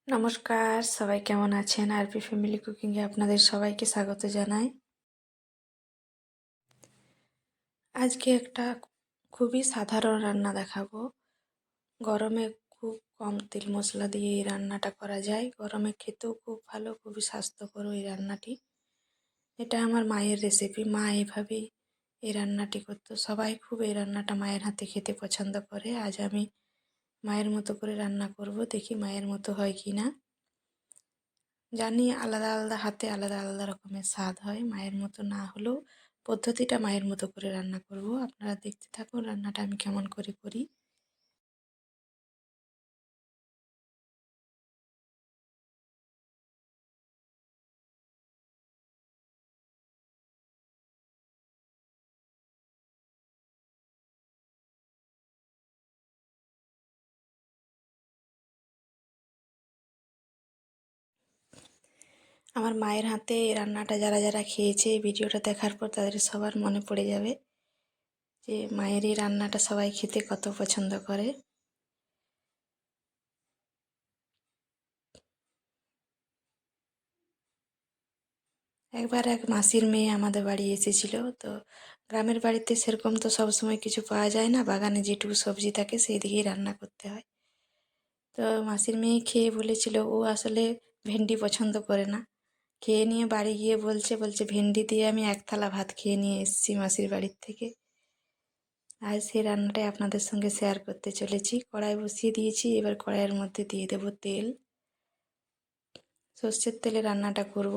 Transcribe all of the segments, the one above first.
নমস্কার, সবাই কেমন আছেন? আরপি ফ্যামিলি কুকিংয়ে আপনাদের সবাইকে স্বাগত জানাই। আজকে একটা খুবই সাধারণ রান্না দেখাবো। গরমে খুব কম তেল মশলা দিয়ে এই রান্নাটা করা যায়। গরমে খেতেও খুব ভালো, খুবই স্বাস্থ্যকর এই রান্নাটি। এটা আমার মায়ের রেসিপি। মা এভাবেই এই রান্নাটি করতো। সবাই খুব এই রান্নাটা মায়ের হাতে খেতে পছন্দ করে। আজ আমি মায়ের মতো করে রান্না করব। দেখি মায়ের মতো হয় কি না। জানি আলাদা আলাদা হাতে আলাদা আলাদা রকমের স্বাদ হয়, মায়ের মতো না হলেও পদ্ধতিটা মায়ের মতো করে রান্না করব। আপনারা দেখতে থাকুন রান্নাটা আমি কেমন করে করি। আমার মায়ের হাতে এই রান্নাটা যারা যারা খেয়েছে এই ভিডিওটা দেখার পর তাদের সবার মনে পড়ে যাবে যে মায়ের এই রান্নাটা সবাই খেতে কত পছন্দ করে। একবার এক মাসির মেয়ে আমাদের বাড়ি এসেছিল। তো গ্রামের বাড়িতে সেরকম তো সবসময় কিছু পাওয়া যায় না, বাগানে যেটুকু সবজি থাকে সেই দিকেই রান্না করতে হয়। তো মাসির মেয়ে খেয়ে বলেছিল ও আসলে ভেন্ডি পছন্দ করে না। খেয়ে নিয়ে বাড়ি গিয়ে বলছে ভেন্ডি দিয়ে আমি এক থালা ভাত খেয়ে নিয়ে এসেছি মাসির বাড়ির থেকে। আজ সেই রান্নাটাই আপনাদের সঙ্গে শেয়ার করতে চলেছি। কড়াই বসিয়ে দিয়েছি, এবার কড়াইয়ের মধ্যে দিয়ে দেব তেল। সর্ষের তেলে রান্নাটা করব।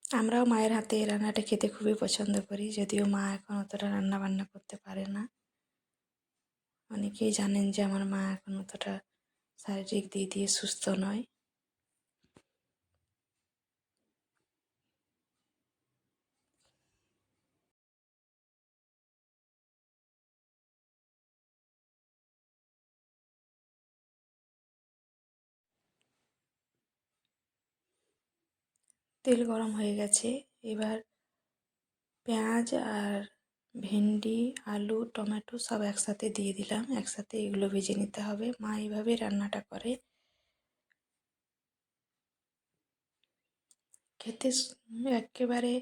আমরাও মায়ের হাতে এই রান্নাটা খেতে খুবই পছন্দ করি, যদিও মা এখন অতটা রান্না বান্না করতে পারে না। অনেকেই জানেন যে আমার মা এখন অতটা শারীরিক দিক দিয়ে সুস্থ নয়। তেল গরম হয়ে গেছে, এবার পেঁয়াজ আর ভেন্ডি, আলু, টমেটো সব একসাথে দিয়ে দিলাম। একসাথে এগুলো ভেজে নিতে হবে। মা এইভাবে রান্নাটা করে। খেতে একেবারে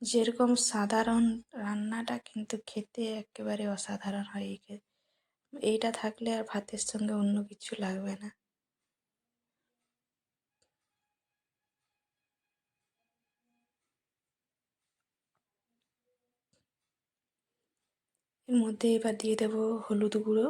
যেরকম সাধারণ রান্নাটা কিন্তু খেতে একেবারে অসাধারণ হয়। এইটা থাকলে আর ভাতের সঙ্গে অন্য কিছু লাগবে না। এর মধ্যে এবার দিয়ে দেব হলুদ গুঁড়ো,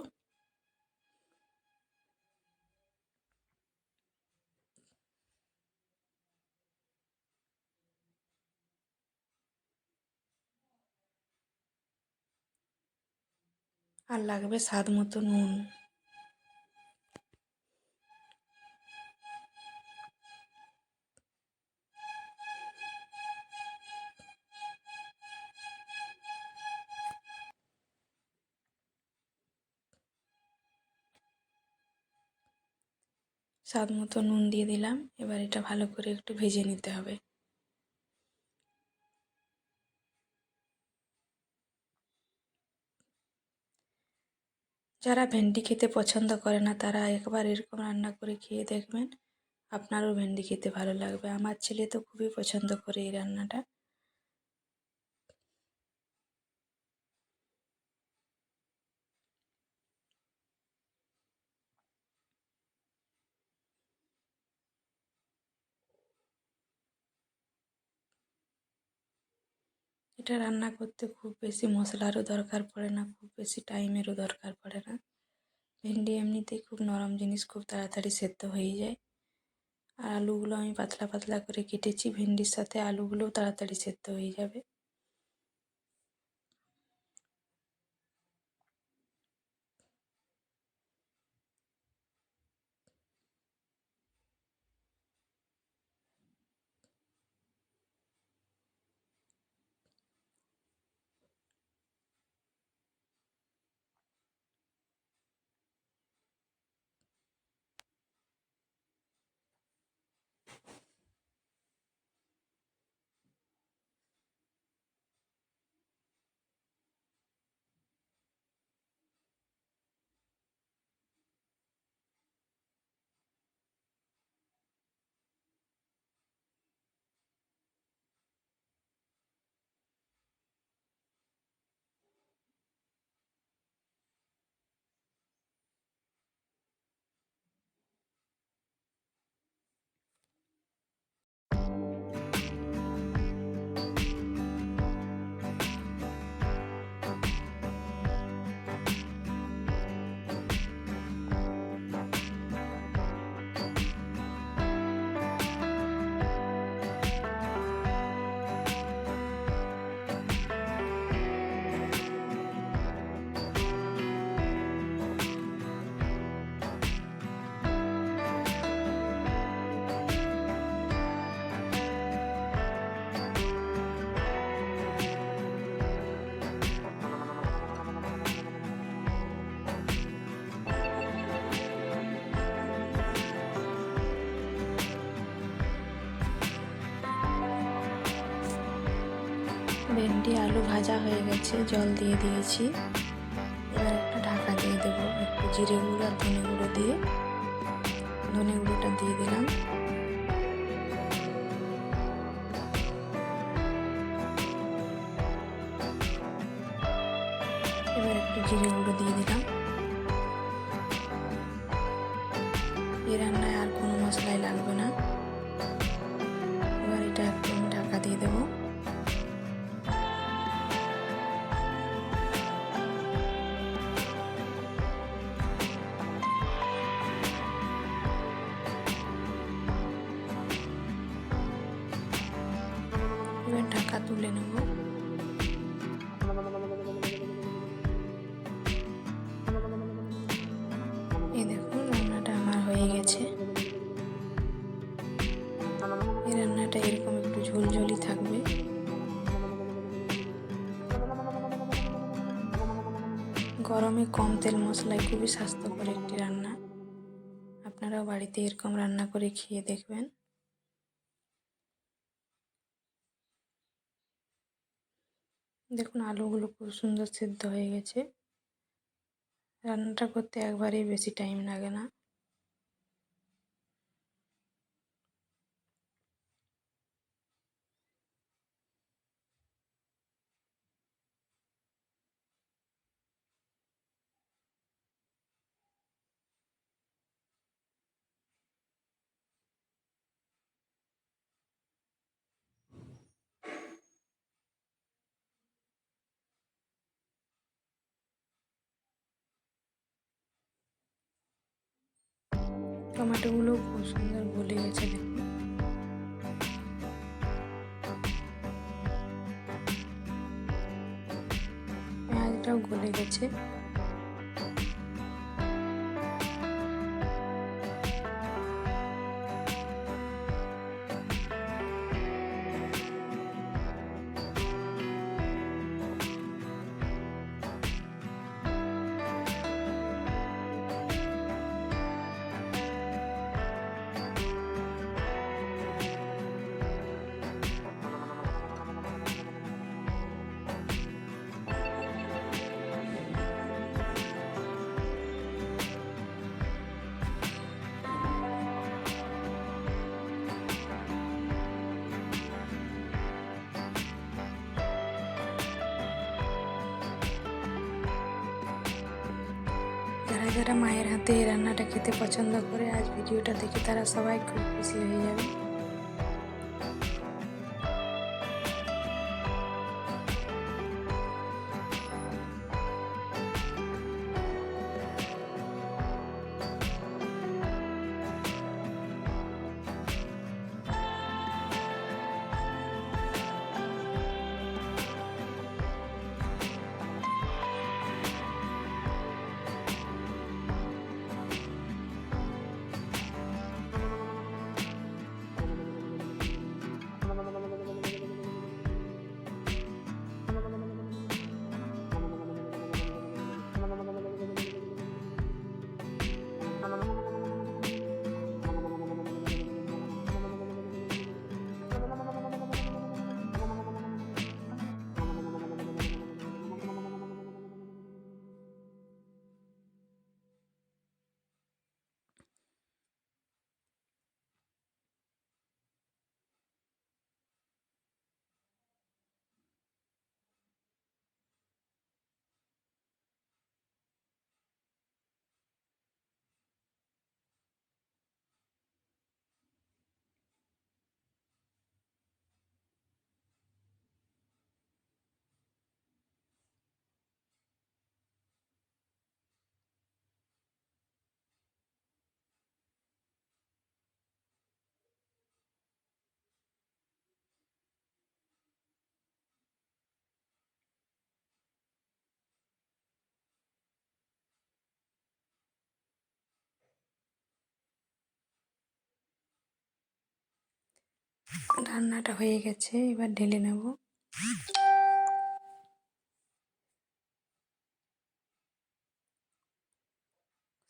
আর লাগবে স্বাদ মতো নুন। স্বাদ মতো নুন দিয়ে দিলাম। এবার এটা ভালো করে একটু ভেজে নিতে হবে। যারা ভেন্ডি খেতে পছন্দ করে না তারা একবার এরকম রান্না করে খেয়ে দেখবেন, আপনারও ভেন্ডি খেতে ভালো লাগবে। আমার ছেলে তো খুবই পছন্দ করে এই রান্নাটা। এটা রান্না করতে খুব বেশি মশলারও দরকার পড়ে না, খুব বেশি টাইমেরও দরকার পড়ে না। ভেন্ডি এমনিতেই খুব নরম জিনিস, খুব তাড়াতাড়ি সেদ্ধ হয়ে যায়। আর আলুগুলো আমি পাতলা পাতলা করে কেটেছি, ভেন্ডির সাথে আলুগুলোও তাড়াতাড়ি সেদ্ধ হয়ে যাবে। ভেন্ডি আলু ভাজা হয়ে গেছে, জল দিয়ে দিয়েছি। এবার একটা ঢাকা দিয়ে দেবো, একটু জিরে গুঁড়ো আর ধনে গুঁড়ো দিয়ে। ধনে গুঁড়োটা দিয়ে দিলাম। এবার একটু জিরে গুঁড়ো দিয়ে দিলাম। এই রান্নায় আর কোনো মশলাই লাগবে না। এবার এটা একটু আমি ঢাকা দিয়ে দেবো। এবার ঢাকা তুলে নেব। এই দেখুন রান্নাটা আমার হয়ে গেছে। এই রান্নাটা এরকম একটু ঝোলঝোলি থাকবে। গরমে কম তেল মশলায় খুবই স্বাস্থ্যকর একটি রান্না। আপনারাও বাড়িতে এরকম রান্না করে খেয়ে দেখবেন। দেখুন আলুগুলো খুব সুন্দর সিদ্ধ হয়ে গেছে। রান্নাটা করতে একবারেই বেশি টাইম লাগে না। টমেটোগুলো খুব সুন্দর গলে গেছে দেখুন। পেঁয়াজটাও গলে গেছে। যারা যারা মায়ের হাতে এই রান্নাটা খেতে পছন্দ করে আজ ভিডিওটা দেখে তারা সবাই খুব খুশি হয়ে যাবে। রান্নাটা হয়ে গেছে, এবার ঢেলে নেব।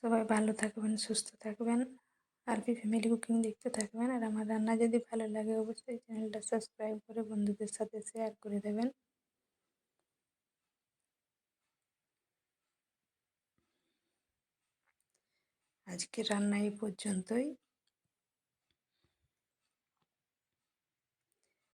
সবাই ভালো থাকবেন, সুস্থ থাকবেন, আরপি ফ্যামিলি কুকিং দেখতে থাকবেন। আর আমার রান্না যদি ভালো লাগে অবশ্যই চ্যানেলটা সাবস্ক্রাইব করে বন্ধুদের সাথে শেয়ার করে দেবেন। আজকের রান্না এই পর্যন্তই।